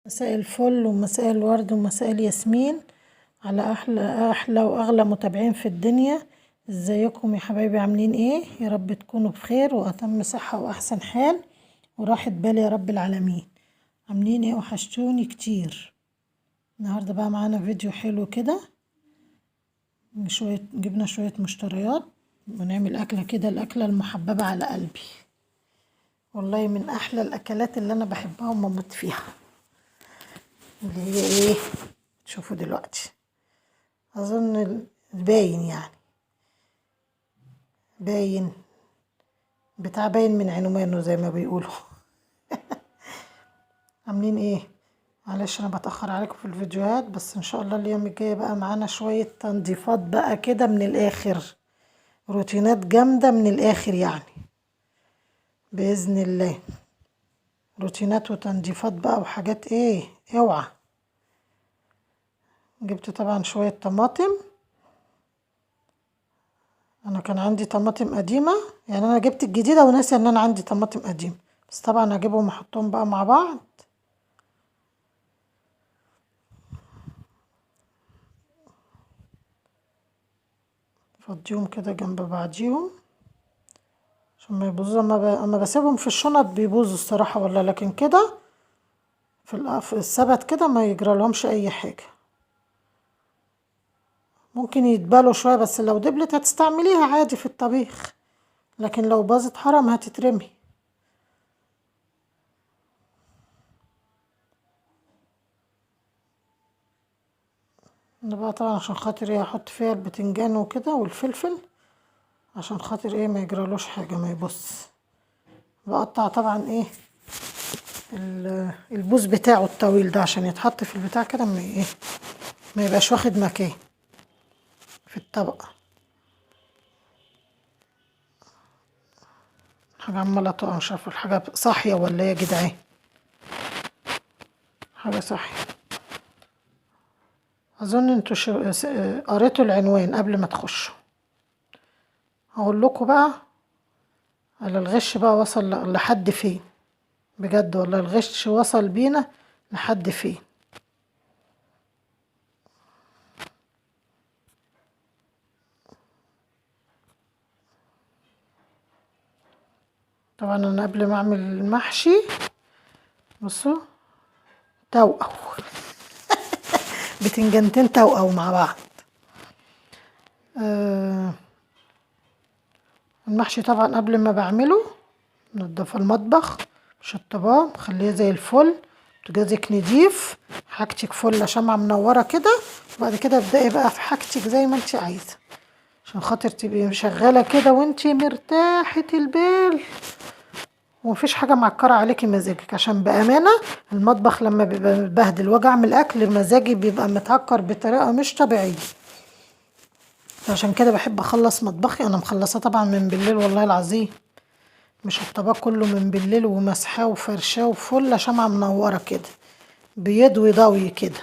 مساء الفل ومساء الورد ومساء الياسمين على احلى واغلى متابعين في الدنيا. ازيكم يا حبايبي؟ عاملين ايه؟ يا رب تكونوا بخير واتم صحة واحسن حال وراحة بال يا رب العالمين. عاملين ايه؟ وحشتوني كتير. النهاردة بقى معانا فيديو حلو كده، جبنا شوية مشتريات ونعمل اكلة كده، الاكلة المحببة على قلبي، والله من احلى الاكلات اللي انا بحبها ومموت فيها، اللي هي ايه؟ شوفوا دلوقتي. اظن باين، يعني باين بتاع، باين من عنوانه زي ما بيقولوا. عاملين ايه؟ معلش انا بتاخر عليكم في الفيديوهات، بس ان شاء الله اليوم الجاي بقى معانا شويه تنظيفات بقى كده من الاخر، روتينات جامده من الاخر يعني، باذن الله. روتينات وتنظيفات بقى وحاجات ايه، اوعى. جبت طبعا شويه طماطم، انا كان عندي طماطم قديمه، يعني انا جبت الجديده وناسي ان انا عندي طماطم قديمه، بس طبعا هجيبهم واحطهم بقى مع بعض. فضيهم كده جنب بعضيهم عشان ما يبوظوا. اما بسيبهم في الشنط بيبوظوا الصراحه، ولا لكن كده في الثبت كده ما يجرى لهمش اي حاجه. ممكن يتبالوا شويه، بس لو دبلت هتستعمليها عادي في الطبيخ، لكن لو باظت حرام هتترمي. انا بقى طبعا عشان خاطر ايه احط فيها البتنجان وكده والفلفل، عشان خاطر ايه ما يجرالوش حاجه، ما يبص. بقطع طبعا ايه البوز بتاعه الطويل ده عشان يتحط في البتاع كده، ما يبقاش واخد مكان في الطبق. حاجه عماله تقع، مش عارفه الحاجه صاحيه ولا ايه يا جدعان؟ حاجه صاحيه. اظن انتوا قريتوا العنوان قبل ما تخشوا. هقول لكم بقى على الغش بقى وصل لحد فين، بجد والله الغش وصل بينا لحد فين. طبعا انا قبل ما اعمل المحشي، بصوا، توقوا. بتنجانتين توقوا مع بعض. المحشي طبعا قبل ما بعمله نضف المطبخ، شطباه، مخليه زي الفل، بوتجازك نضيف، حاجتك فل شمعة منورة كده. وبعد كده ابدأي بقى في حاجتك زي ما انت عايزة، عشان خاطر تبقي شغالة كده وانت مرتاحة البال، ومفيش حاجة معكرة عليكي مزاجك. عشان بأمانة المطبخ لما بيبقى متبهدل واجي اعمل اكل مزاجي بيبقى متعكر بطريقة مش طبيعية. عشان كده بحب اخلص مطبخي. انا مخلصاه طبعا من بالليل والله العظيم، مش الطبق كله من بالليل، ومسحاه وفرشاه وفله شمعة منورة كده، بيضوي ضوي كده.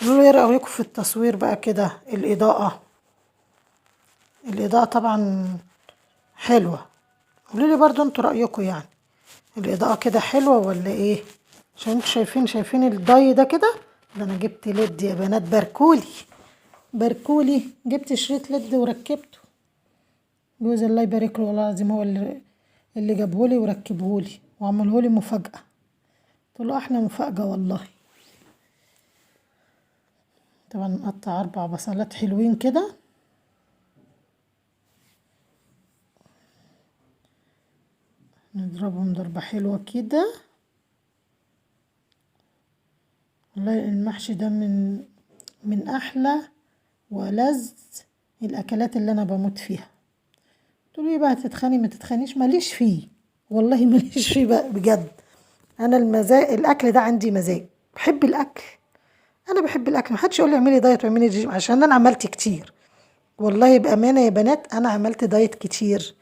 قولوا ايه رأيكم في التصوير بقى كده؟ الإضاءة طبعا حلوة. قولوا لي برضو انتوا رأيكم، يعني الإضاءة كده حلوة ولا ايه؟ عشان انتوا شايفين الضي ده كده. ده انا جبت ليد يا بنات، باركولي، جبت شريط ليد وركبته. جوز الله يبارك له، والله العظيم هو اللي جابهولي وركبهولي وعملهولي مفاجأة. قلت له احلى مفاجأة والله. طبعا نقطع 4 بصلات حلوين كده، نضربهم ضربة حلوة كده. والله المحشي ده من احلى ولذ الاكلات اللي انا بموت فيها. تقولي بقى تتخاني ما تتخانيش، ماليش فيه والله، ماليش فيه بقى بجد. انا الاكل ده عندي مزاج، بحب الاكل. انا بحب الاكل، محدش يقول لي اعملي دايت واعملي ريجيم، عشان انا عملت كتير والله بامانه يا بنات. انا عملت دايت كتير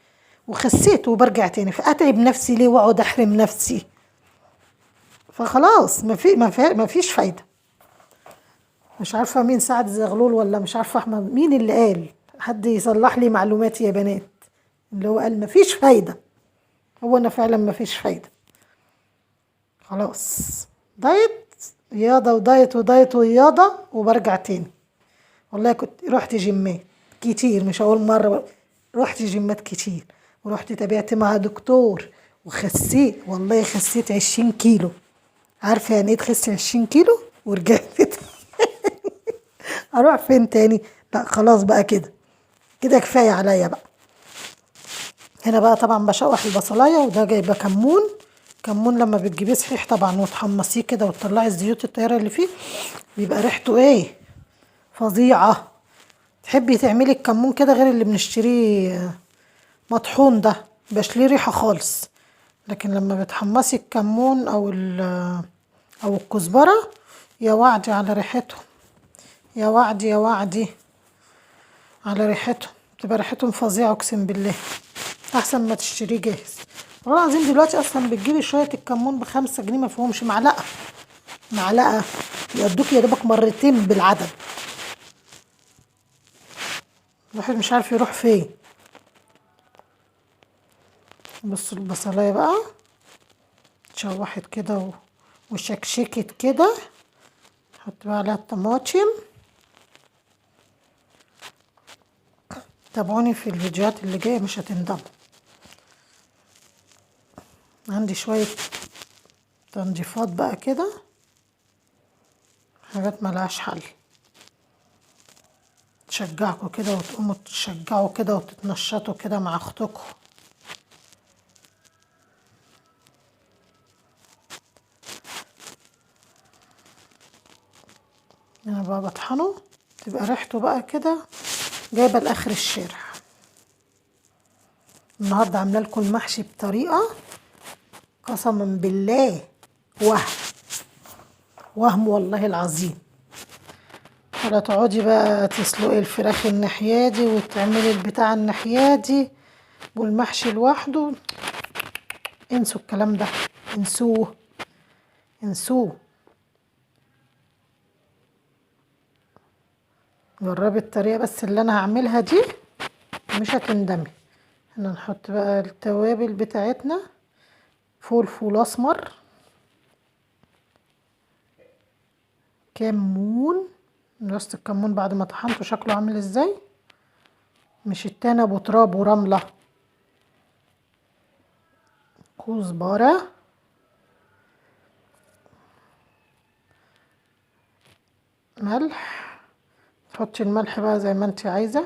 وخسيت وبرجع تاني، فاتعب نفسي ليه واقعد احرم نفسي؟ فخلاص ما فيش فايده. مش عارفه مين، سعد زغلول ولا مش عارفه احمد مين اللي قال، حد يصلح لي معلوماتي يا بنات، اللي هو قال ما فيش فايده. هو انا فعلا ما فيش فايده، خلاص دايت رياضة ودايت ودايت ورياضة وبرجع تاني. والله كنت رحت جيمات كتير، مش أول مرة، رحت جيمات كتير، ورحت تابعت مع دكتور وخسيت، والله خسيت 20 كيلو. عارفة يعني ايه تخسي 20 كيلو؟ ورجعت اروح فين تاني؟ لا خلاص بقى كده، كده كفاية عليا بقى. هنا بقى طبعا بشوح البصلاية، وده جايبه كمون. كمون لما بتجيبيه صحيح طبعا وتحمصيه كده وتطلعي الزيوت الطيارة اللي فيه، بيبقى ريحته ايه، فظيعة. تحبي تعملي الكمون كده غير اللي بنشتريه مطحون ده، مبيبقاش ليه ريحة خالص. لكن لما بتحمصي الكمون او الكزبرة، يا وعدي على ريحتهم، يا وعدي يا وعدي على ريحتهم، بتبقى ريحتهم فظيعة اقسم بالله، احسن ما تشتريه جاهز. والله العظيم دلوقتي اصلا بتجيبي شوية الكمون ب5 جنيه، مفهومش معلقة، معلقة يقضوك يا دوبك مرتين بالعدد. الواحد مش عارف يروح فين. بصوا البصلاية بقى اتشوحت كده وشكشكت كده، حط بقى عليها الطماطم. تابعوني في الفيديوهات اللي جاية مش هتندموا. عندي شوية تنظيفات بقى كده، حاجات ملهاش حل، تشجعكوا كده وتقوموا تشجعوا كده وتتنشطوا كده مع اختكم. انا بقى بطحنه، تبقى ريحته بقى كده جايبه لاخر الشارع. النهارده عامله لكم المحشي بطريقه قسما بالله وهم والله العظيم. ولا تقعدي بقى تسلقي الفراخ الناحيه دي وتعملي البتاع الناحيه دي والمحشي لوحده، انسوا الكلام ده، انسوه انسوه. جربي الطريقه بس اللي انا هعملها دي مش هتندمي. احنا نحط بقى التوابل بتاعتنا، فلفل اسمر، كمون. رص الكمون بعد ما طحنته شكله عامل ازاي، مش التاني ابو تراب ورمله. كزبره، ملح، تحطي الملح بقى زي ما انت عايزه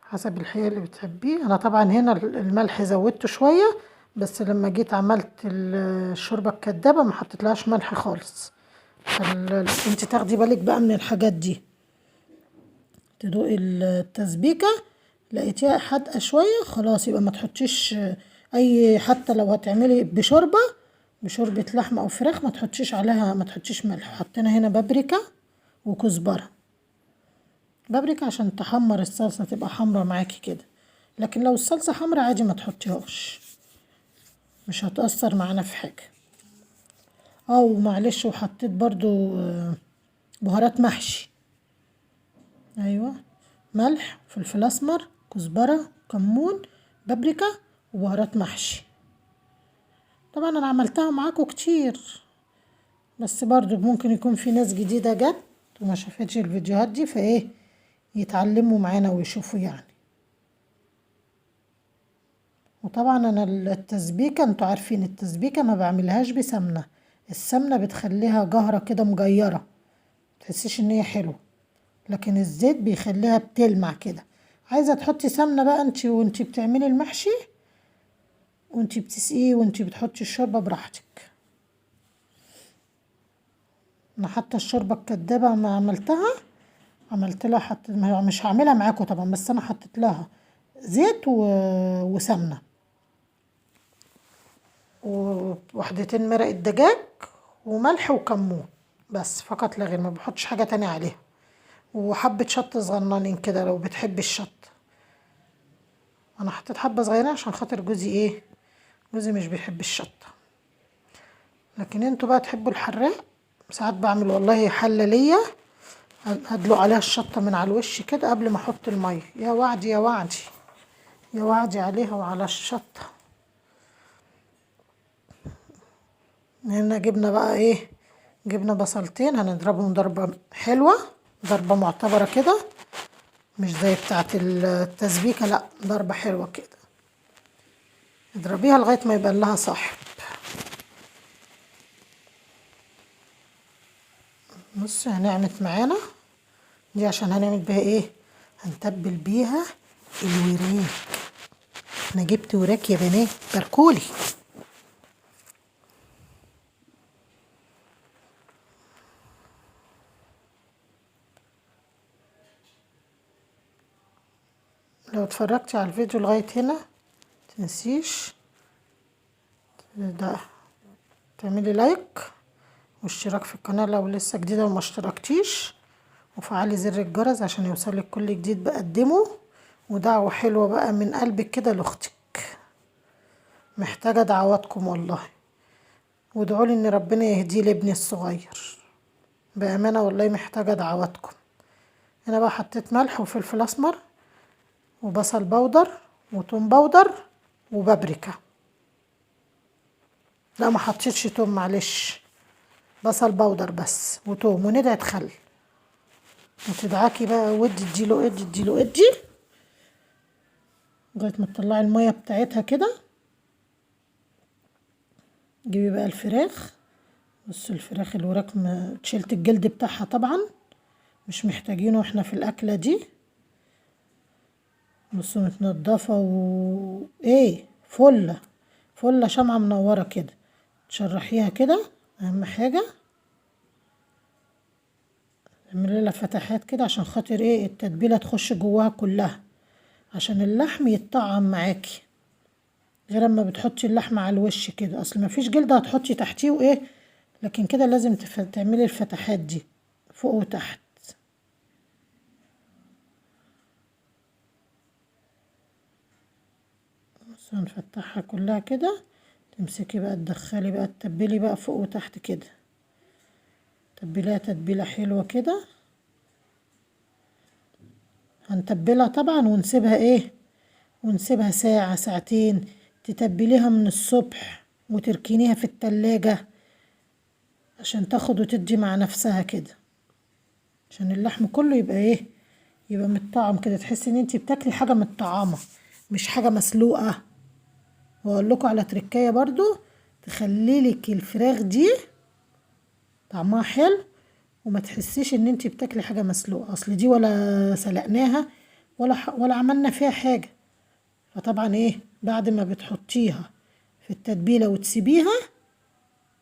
حسب الحقيقة اللي بتحبيه. انا طبعا هنا الملح زودته شويه، بس لما جيت عملت الشوربه الكدابه ما حطيتلهاش ملح خالص. انت تاخدي بالك بقى من الحاجات دي، تدوقي التسبيكه لقيتيها حادقه شويه خلاص يبقى ما تحطيش اي، حتى لو هتعملي بشوربه لحمه او فراخ ما تحطيش عليها، ما تحطيش ملح. حطينا هنا بابريكا وكزبره، بابريكا عشان تحمر الصلصه تبقى حمرا معاكي كده، لكن لو الصلصه حمرا عادي ما تحطيهاش، مش هتأثر معانا في حاجه. ومعلش وحطيت برضو بهارات محشي، ايوه، ملح، فلفل اسمر، كزبره، كمون، بابريكا، وبهارات محشي. طبعا انا عملتها معاكم كتير، بس برضو ممكن يكون في ناس جديده جت وما شافتش الفيديوهات دي، فايه يتعلموا معانا ويشوفوا يعني. وطبعا انا التسبيكه انتوا عارفين التسبيكه ما بعملهاش بسمنه، السمنه بتخليها جهره كده مجيره، متحسيش ان هي حلوه، لكن الزيت بيخليها بتلمع كده. عايزه تحطي سمنه بقى انت وانت بتعملي المحشي وانت بتسقيه وانت بتحطي الشوربه براحتك. انا حتى الشوربه الكدابه ما عملت لها مش هعملها معاكم طبعا، بس انا حطيت لها زيت وسمنه ووحدتين مرق الدجاج وملح وكمون، بس فقط لا غير، ما بحطش حاجه تانية عليها. وحبه شطه صغننين كده لو بتحبي الشطه. انا حطيت حبه صغيره عشان خاطر جوزي مش بيحب الشطه، لكن انتوا بقى تحبوا الحراق. ساعات بعمل والله حله ليا ادلق عليها الشطه من على الوش كده قبل ما احط الميه، يا وعدي يا وعدي يا وعدي عليها وعلى الشطه. هنا جبنا بقى ايه، جبنا بصلتين هنضربهم ضربة حلوة، ضربة معتبرة كده، مش زي بتاعة التسبيكة، لا ضربة حلوة كده، اضربيها لغاية ما يبقى لها صاحب. بص هنعمت معانا دي عشان هنعمل بيها ايه، هنتبل بيها الوراك. انا جبت وراك يا بنات، باركولي. لو اتفرجتي على الفيديو لغاية هنا متنسيش ده تعملي لايك واشتراك في القناة لو لسه جديدة وما اشتركتيش، وفعلي زر الجرس عشان يوصلك كل جديد بقدمه، ودعوة حلوة بقى من قلبك كده لاختك، محتاجة دعواتكم والله، وادعولي ان ربنا يهدي لابني الصغير، بأمانة والله محتاجة دعواتكم. هنا بقى حطيت ملح وفلفل اسمر وبصل بودر وتوم بودر وبابريكا، لا ما حطيتش توم معلش، بصل بودر بس وتوم وندعة خل، وتدعكي بقى ودي اديله ادي اديله ادي لغايه ما تطلعي الميه بتاعتها كده. جيبي بقى الفراخ، بص الفراخ الوراك ما شلت الجلد بتاعها طبعا، مش محتاجينه احنا في الاكله دي. بصوا متنضفه ايه، فله شمعه منوره كده، تشرحيها كده اهم حاجه، اعملي لها فتحات كده عشان خاطر ايه التتبيله تخش جواها كلها، عشان اللحم يتطعم معاكي، غير اما بتحطي اللحمه على الوش كده، اصل ما فيش جلد هتحطي تحتيه وايه، لكن كده لازم تعملي الفتحات دي فوق وتحت. بس هنفتحها كلها كده، تمسكي بقى تدخلي بقى تتبلي بقى فوق وتحت كده، تتبليها تتبيله حلوه كده. هنتبلها طبعا ونسيبها ايه، ونسيبها ساعه ساعتين، تتبليها من الصبح وتركنيها في التلاجة عشان تاخد وتدي مع نفسها كده، عشان اللحم كله يبقى ايه، يبقى متطعم كده، تحسي ان انتي بتاكلي حاجه متطعمه مش حاجه مسلوقه. واقول لكم على تركايه برضو تخليلك الفراخ دي طعمها حلو، وما تحسيش ان انتي بتاكلي حاجه مسلوقه، اصل دي ولا سلقناها ولا عملنا فيها حاجه. فطبعا ايه بعد ما بتحطيها في التتبيله وتسيبيها،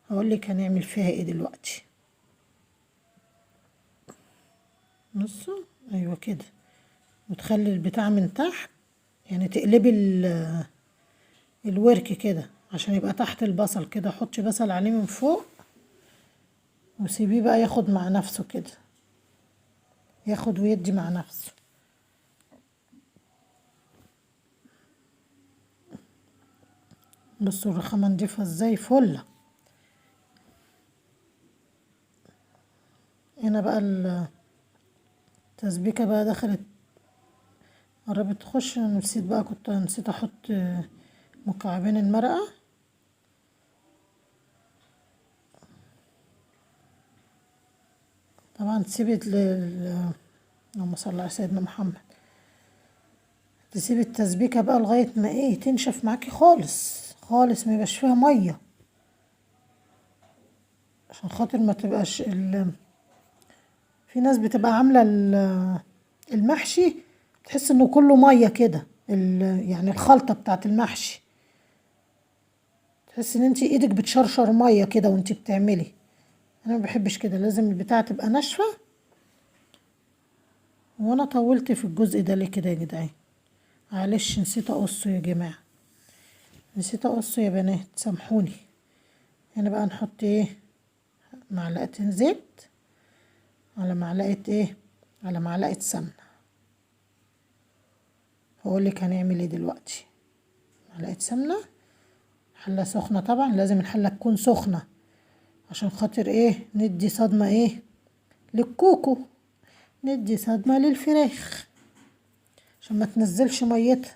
هقولك هنعمل فيها ايه دلوقتي. بصوا ايوه كده، وتخلي البتاع من تحت، يعني تقلبي الورك كده عشان يبقى تحت البصل كده، حطي بصل عليه من فوق وسيبيه بقى ياخد مع نفسه كده، ياخد ويدي مع نفسه. بصوا الرخامة نضيفها ازاي فله. هنا بقى التسبيكة بقى دخلت قربت تخش، نسيت بقى كنت نسيت احط مكعبين المرقة. طبعا تسيبي اللهم صل على سيدنا محمد، تسيبي التسبيكة بقى لغاية ما ايه تنشف معاكي خالص خالص، ما يبقاش فيها مية، عشان خاطر ما تبقاش في ناس بتبقى عاملة المحشي تحس انه كله مية كده، يعني الخلطة بتاعت المحشي تحس ان انتي ايدك بتشرشر مية كده وانتي بتعملي، انا ما بحبش كده، لازم البتاعة تبقى ناشفة. وانا طولت في الجزء ده ليه كده يا جدعان، معلش نسيت اقصه يا جماعة، نسيت اقصه يا بنات سامحوني. هنا بقى نحط ايه، معلقتين زيت على معلقة ايه، على معلقة سمنة. هقولك هنعمل ايه دلوقتي. معلقة سمنة، حلة سخنة طبعا، لازم الحلة تكون سخنة عشان خاطر ايه ندي صدمة ايه للكوكو، ندي صدمة للفراخ عشان ما تنزلش ميتها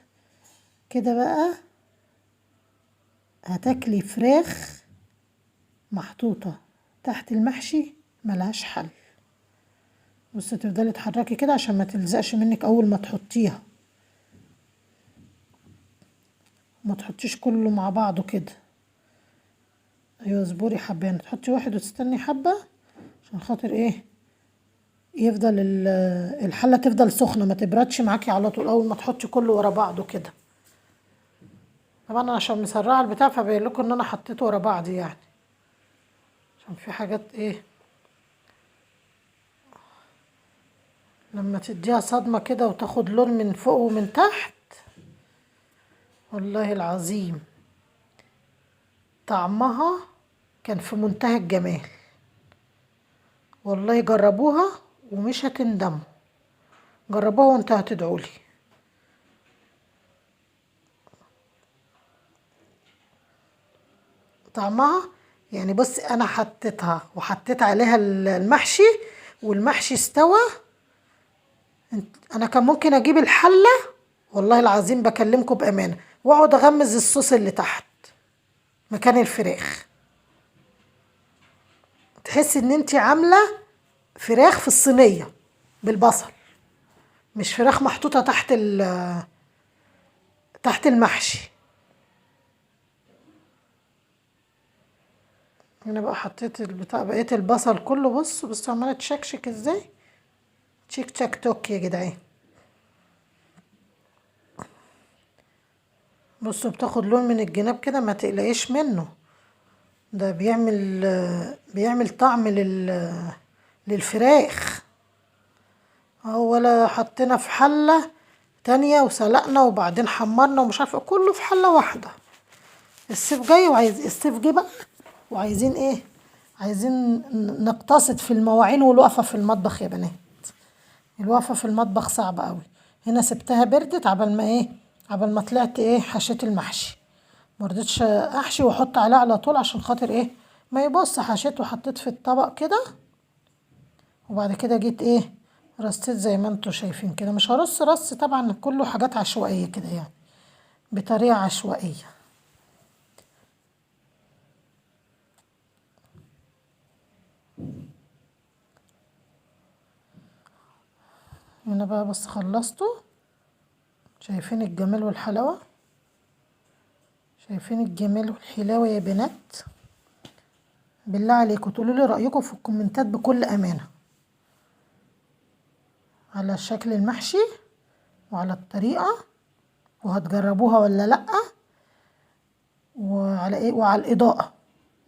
كده. بقى هتاكلي فراخ محطوطة تحت المحشي ملهاش حل. بصي تفضلي تحركي كده عشان ما تلزقش منك اول ما تحطيها، ما تحطيش كله مع بعضه كده. ايوه اصبري حبه، يعني تحطي واحد وتستني حبه عشان خاطر ايه يفضل الحله تفضل سخنه، ما تبردش معاكي على طول اول ما تحطي كله ورا بعضه كده. طبعا انا عشان مسرعه البتاع فباين لكم ان انا حطيته ورا بعض، يعني عشان في حاجات ايه لما تديها صدمه كده وتاخد لون من فوق ومن تحت، والله العظيم طعمها كان في منتهى الجمال. والله جربوها ومش هتندموا، جربوها وانتوا هتدعولي. طعمها يعني بص انا حطيتها وحطيت عليها المحشي والمحشي استوى. انا كان ممكن اجيب الحله، والله العظيم بكلمكم بامانه، واقعد اغمز الصوص اللي تحت مكان الفراخ، تحسي ان انتي عامله فراخ في الصينيه بالبصل، مش فراخ محطوطه تحت المحشي. هنا بقى حطيت البتاع بقيت البصل كله، بصوا عماله تشكشك ازاي، تشيك تشاك توك يا جدعان. بصوا بتاخد لون من الجناب كده، ما تقلقيش منه، ده بيعمل طعم للفراخ اهو. ولا حطينا في حله تانية وسلقنا وبعدين حمرنا ومش عارفه، كله في حله واحده. الصيف جاي الصيف جه بقى، وعايزين ايه؟ عايزين نقتصد في المواعين والوقفه في المطبخ يا بنات. الوقفه في المطبخ صعبه قوي. هنا سبتها بردت عبال ما طلعت حشيت المحشي، مرضتش احشي واحط عليه على طول عشان خاطر ما يبص. حشيت وحطيت في الطبق كده، وبعد كده جيت رصيت زي ما انتوا شايفين كده. مش رص طبعا، كله حاجات عشوائيه كده، يعني بطريقه عشوائيه. هنا بقى بس خلصته. شايفين الجمال والحلاوه؟ شايفين الجمال والحلاوه يا بنات؟ بالله عليكم تقولوا لي رايكم في الكومنتات بكل امانه على شكل المحشي وعلى الطريقه، وهتجربوها ولا لا، وعلى وعلى الاضاءه.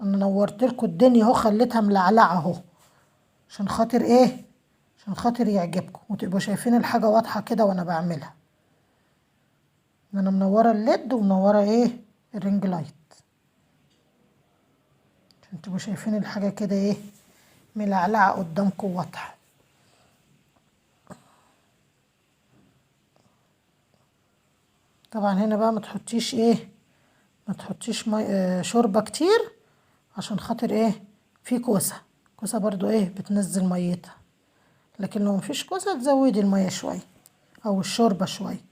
انا نورت لكم الدنيا اهو، خليتها ملعلعه اهو، عشان خاطر عشان خاطر يعجبكم وتبقوا شايفين الحاجه واضحه كده وانا بعملها. انا منوره الليد ومنوره الرينج لايت، عشان تبقوا شايفين الحاجه كده ملعلعه قدامكم واضحه. طبعا هنا بقى ما تحطيش ما تحطيش شوربه كتير، عشان خاطر في كوسه برضو بتنزل ميتها. لكن لو مفيش كوسه تزودي الميه شويه او الشوربه شويه،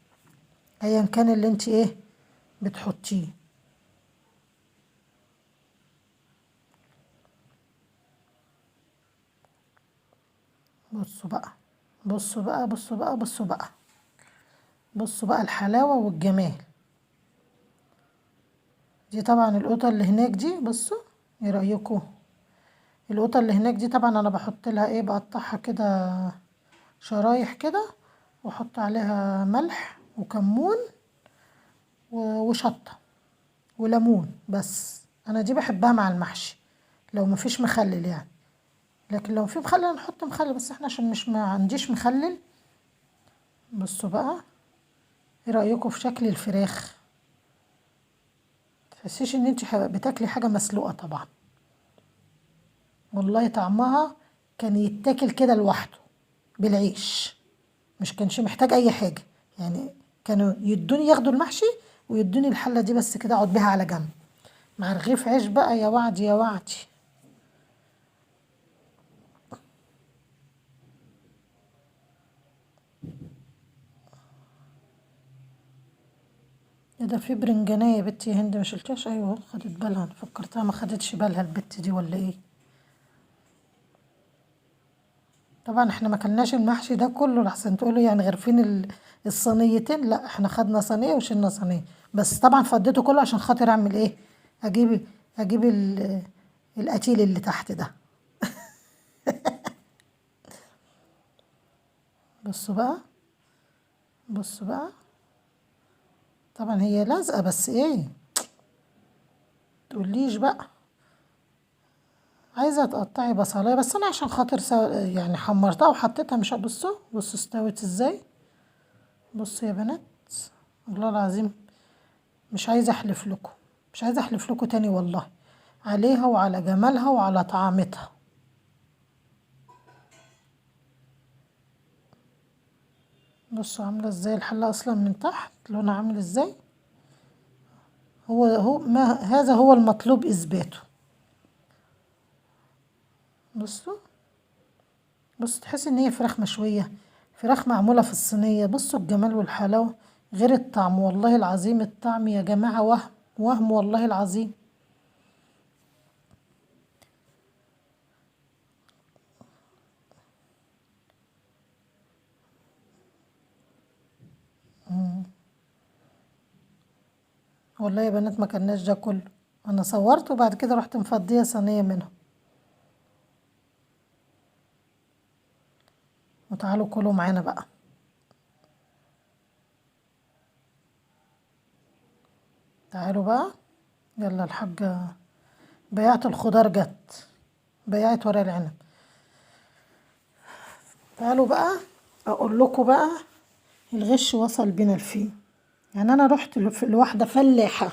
ايا كان اللي انت بتحطيه. بصوا بقى بصوا بقى بصوا بقى بصوا بقى بصوا بقى الحلاوه والجمال. دي طبعا القطه اللي هناك دي، بصوا ايه رايكم؟ القطه اللي هناك دي طبعا انا بحط لها بقطعها كده شرايح كده، واحط عليها ملح وكمون وشطه وليمون. بس انا دي بحبها مع المحشي لو مفيش مخلل يعني، لكن لو في مخلل نحط مخلل، بس احنا عشان مش ما عنديش مخلل. بصوا بقى ايه رايكم في شكل الفراخ؟ تحسيش ان انت بتاكلي حاجه مسلوقه طبعا. والله طعمها كان يتاكل كده لوحده بالعيش، مش كانش محتاج اي حاجه. يعني كانوا ياخدوا المحشي ويدوني الحله دي بس كده اقعد بيها على جنب مع رغيف عيش بقى، يا وعدي يا وعدي. ايه ده؟ في برنجانية يا بنتي يا هند، مشلتهاش؟ ايوه خدت بالها، انا فكرتها ما خدتش بالها البت دي ولا ايه. طبعا احنا ما كلناش المحشي ده كله لحسن تقولوا يعني غرفين الصينيتين، لا احنا خدنا صينية وشلنا صينية، بس طبعا فضيته كله عشان خاطر اعمل ايه، اجيب اجيب القتيل اللي تحت ده. بصوا بقى، بصوا بقى، طبعا هي لازقة بس ايه، تقوليش بقى. عايزة تقطعي بصلاية بس انا عشان خاطر يعني حمرتها وحطيتها، مش بصوا بصوا استوت ازاي. بصوا يا بنات، والله العظيم مش عايزة احلف لكم، مش عايزة احلف لكم تاني والله، عليها وعلى جمالها وعلى طعامتها. بصوا عاملة ازاي الحلة اصلا من تحت، لونها عامل ازاي. هو ما هذا هو المطلوب اثباته. بصوا، بص تحس ان هي فراخ مشوية، فراخ معمولة في الصينية. بصوا الجمال والحلاوة، غير الطعم والله العظيم، الطعم يا جماعة وهم، وهم والله العظيم. والله يا بنات ما كلناش ده كله، انا صورت وبعد كده رحت مفضية صينية منهم. وتعالوا كلوا معانا بقى. تعالوا بقى، يلا الحاجة بياعة الخضار جت، بياعة ورق العنب. تعالوا بقى اقول لكم بقى الغش وصل بينا لفين. يعني انا رحت لواحدة فلاحة،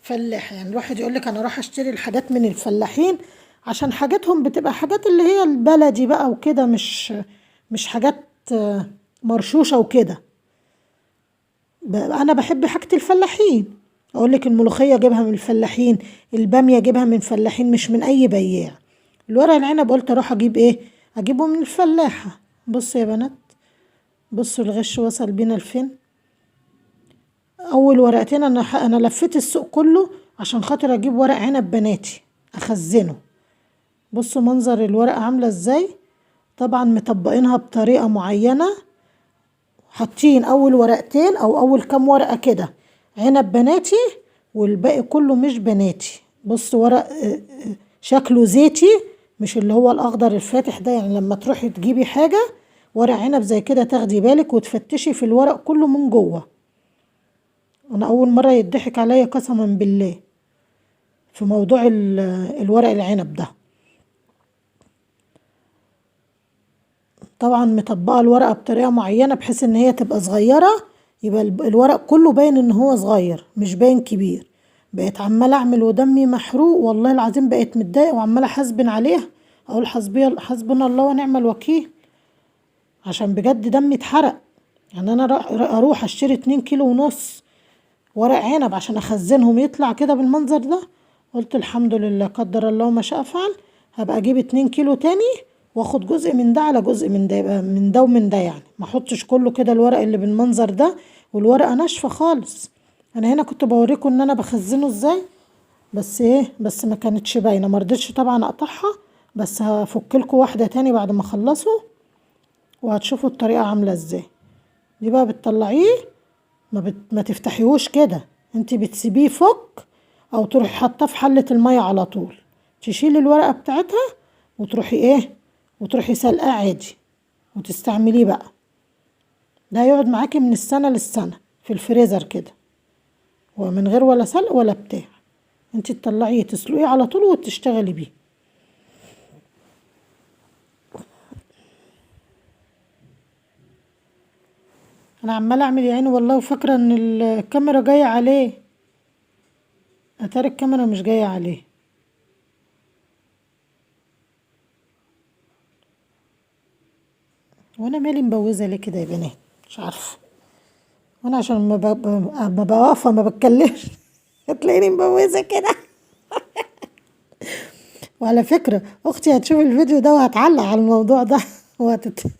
فلاح يعني الواحد يقول لك انا راح اشتري الحاجات من الفلاحين، عشان حاجاتهم بتبقى حاجات اللي هي البلدي بقى وكده، مش حاجات مرشوشة وكده. انا بحب حاجة الفلاحين. اقول لك الملوخية اجيبها من الفلاحين، البامية اجيبها من فلاحين مش من اي بياع. الورق العنب قلت اروح اجيب ايه، اجيبه من الفلاحة. بصوا يا بنات، بصوا الغش وصل بينا لفين. اول ورقتين انا لفيت السوق كله عشان خاطر اجيب ورق عنب بناتي اخزنه. بصوا منظر الورقة عاملة ازاي، طبعا مطبقينها بطريقة معينة، حاطين اول ورقتين او اول كام ورقة كده عنب بناتي، والباقي كله مش بناتي. بص ورق شكله زيتي، مش اللي هو الاخضر الفاتح ده. يعني لما تروحي تجيبي حاجة ورق عنب زي كده تاخدي بالك وتفتشي في الورق كله من جوه. انا اول مرة يضحك عليا قسما بالله في موضوع الورق العنب ده. طبعا مطبقه الورقه بطريقه معينه بحيث ان هي تبقى صغيره، يبقى الورق كله باين ان هو صغير مش باين كبير. بقيت عماله اعمل ودمي محروق والله العظيم، بقيت متضايقه وعماله حاسبن عليها، اقول حسبنا الله ونعم الوكيل، عشان بجد دمي اتحرق. يعني انا اروح اشتري 2 كيلو ونص ورق عنب عشان اخزنهم يطلع كده بالمنظر ده. قلت الحمد لله، قدر الله ما شاء فعل، هبقى اجيب 2 كيلو تاني واخد جزء من ده على جزء من ده، يبقى من ده ومن ده، يعني ما احطش كله كده الورق اللي بالمنظر ده والورقه ناشفه خالص. انا هنا كنت بوريكم ان انا بخزنه ازاي، بس ايه، بس ما كانتش باينه، ما رضيتش طبعا اقطعها، بس هفك لكم واحده تاني بعد ما اخلصه وهتشوفوا الطريقه عامله ازاي. دي بقى بتطلعيه، ما تفتحيهوش كده، انت بتسيبيه يفك، او تروحي حاطاه في حله الميه على طول، تشيلي الورقه بتاعتها وتروحي ايه، وتروحي سلقاه عادي وتستعمليه بقى. ده هيقعد معاكي من السنه للسنه في الفريزر كده، ومن غير ولا سلق ولا بتاع، انت تطلعيه تسلقيه على طول وتشتغلي بيه. انا عماله اعمل يا عيني والله وفاكره ان الكاميرا جايه عليه، اتاري الكاميرا مش جايه عليه. وانا مالي مبوزه ليه كده يا بنات، مش عارفه، وانا عشان ما بقف ما بتكلمش هتلاقيني مبوزه كده. وعلى فكره اختي هتشوف الفيديو ده وهتعلق على الموضوع ده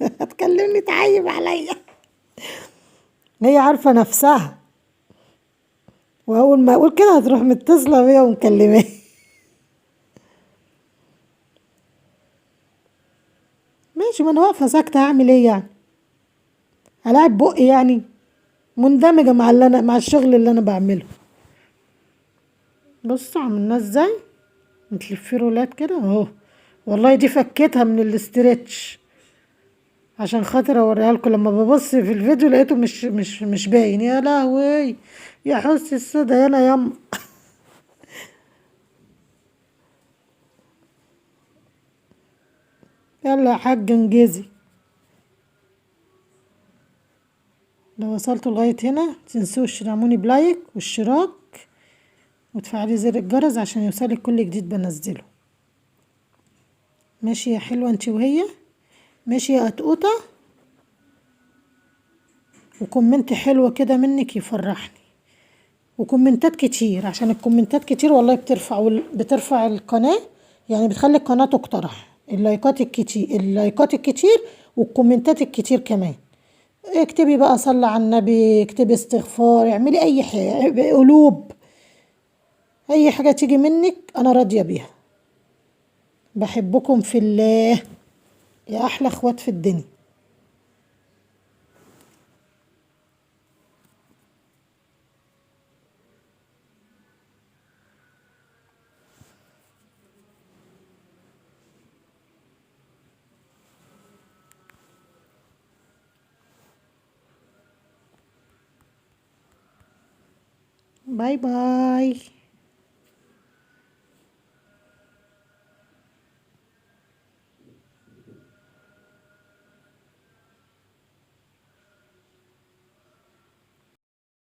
هتكلمني تعيب عليا، هي عارفه نفسها. واول ما اقول كده هتروح متصله بيا ومكلماه. ماشي، ما انا واقفه ساكته هعمل ايه يعني؟ هلاعب بقي يعني؟ مندمجه مع اللي انا، مع الشغل اللي انا بعمله. بصوا عملناه ازاي، بتلفي رولات كده اهو. والله دي فكيتها من الاسترتش عشان خاطر اوريها لكم. لما ببص في الفيديو لقيته مش باين. يا لهوي يا حس السودا هنا ياما. يلا يا حاج انجزي. لو وصلتوا لغاية هنا متنسوش تدعموني بلايك واشتراك وتفعلي زر الجرس عشان يوصلك كل جديد بنزله. ماشي يا حلوة انتي وهي، ماشي يا قطقوطة. وكومنت حلوة كده منك يفرحني، وكومنتات كتير عشان الكومنتات كتير والله بترفع القناة، يعني بتخلي القناة تقترح. اللايكات الكتير، اللايكات الكتير والكومنتات الكتير كمان. اكتبي بقى صلي على النبي، اكتبي استغفار، اعملي اي حاجة، قلوب، اي حاجة تيجي منك انا راضية بيها. بحبكم في الله يا احلى اخوات في الدنيا. باي باي.